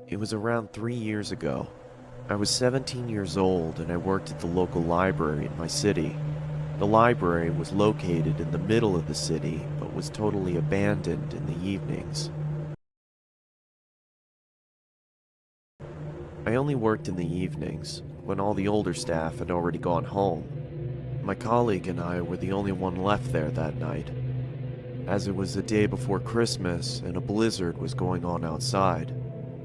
It was around 3 years ago. I was 17 years old and I worked at the local library in my city. The library was located in the middle of the city, but was totally abandoned in the evenings. I only worked in the evenings, when all the older staff had already gone home. My colleague and I were the only one left there that night, as it was the day before Christmas and a blizzard was going on outside.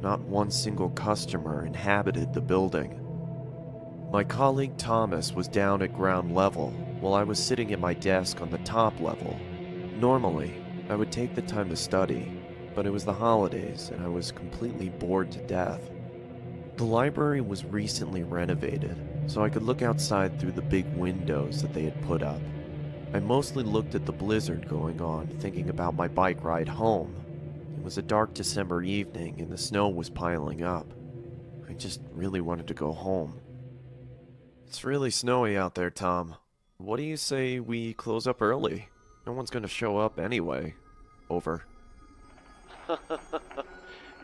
Not one single customer inhabited the building. My colleague Thomas was down at ground level, while I was sitting at my desk on the top level. Normally, I would take the time to study, but it was the holidays and I was completely bored to death. The library was recently renovated, so I could look outside through the big windows that they had put up. I mostly looked at the blizzard going on, thinking about my bike ride home. It was a dark December evening and the snow was piling up. I just really wanted to go home. It's really snowy out there, Tom. What do you say we close up early? No one's gonna show up anyway. Over.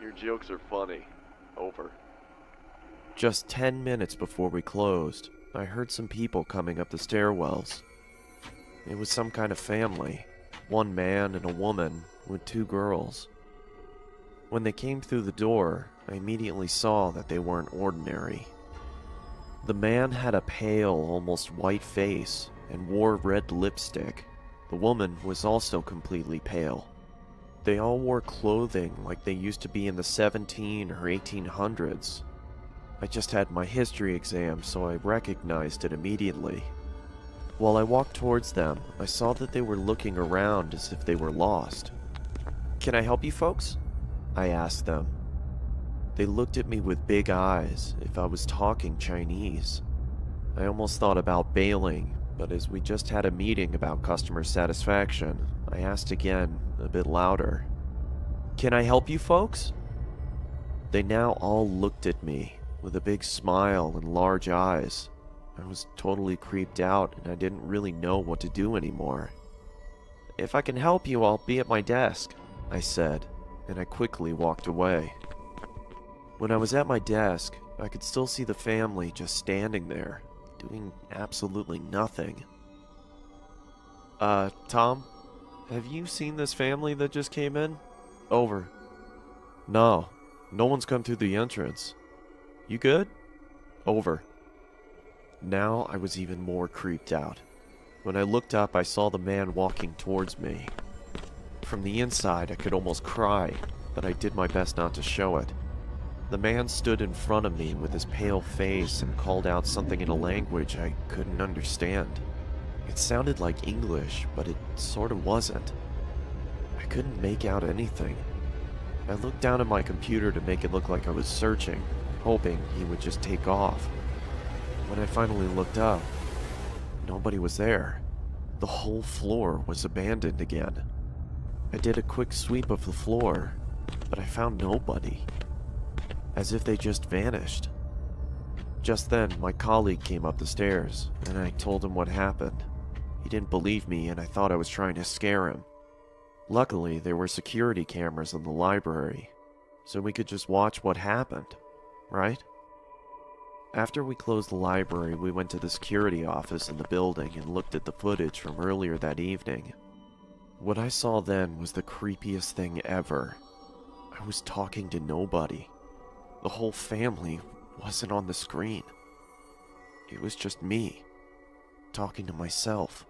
Your jokes are funny. Over. Just 10 minutes before we closed, I heard some people coming up the stairwells. It was some kind of family. One man and a woman with two girls. When they came through the door, I immediately saw that they weren't ordinary. The man had a pale, almost white face and wore red lipstick. The woman was also completely pale. They all wore clothing like they used to be in the 17 or 1800s. I just had my history exam, so I recognized it immediately. While I walked towards them, I saw that they were looking around as if they were lost. "Can I help you folks?" I asked them. They looked at me with big eyes, if I was talking Chinese. I almost thought about bailing, but as we just had a meeting about customer satisfaction, I asked again, a bit louder. "Can I help you folks?" They now all looked at me, with a big smile and large eyes. I was totally creeped out and I didn't really know what to do anymore. "If I can help you, I'll be at my desk," I said, and I quickly walked away. When I was at my desk, I could still see the family just standing there, doing absolutely nothing. Tom? Have you seen this family that just came in?" Over. "No, no one's come through the entrance. You good?" Over. Now I was even more creeped out. When I looked up, I saw the man walking towards me. From the inside, I could almost cry, but I did my best not to show it. The man stood in front of me with his pale face and called out something in a language I couldn't understand. It sounded like English, but it sort of wasn't. I couldn't make out anything. I looked down at my computer to make it look like I was searching, hoping he would just take off. When I finally looked up, nobody was there. The whole floor was abandoned again. I did a quick sweep of the floor, but I found nobody. As if they just vanished. Just then, my colleague came up the stairs, and I told him what happened. He didn't believe me, and I thought I was trying to scare him. Luckily, there were security cameras in the library, so we could just watch what happened, right? After we closed the library, we went to the security office in the building and looked at the footage from earlier that evening. What I saw then was the creepiest thing ever. I was talking to nobody. The whole family wasn't on the screen. It was just me, talking to myself.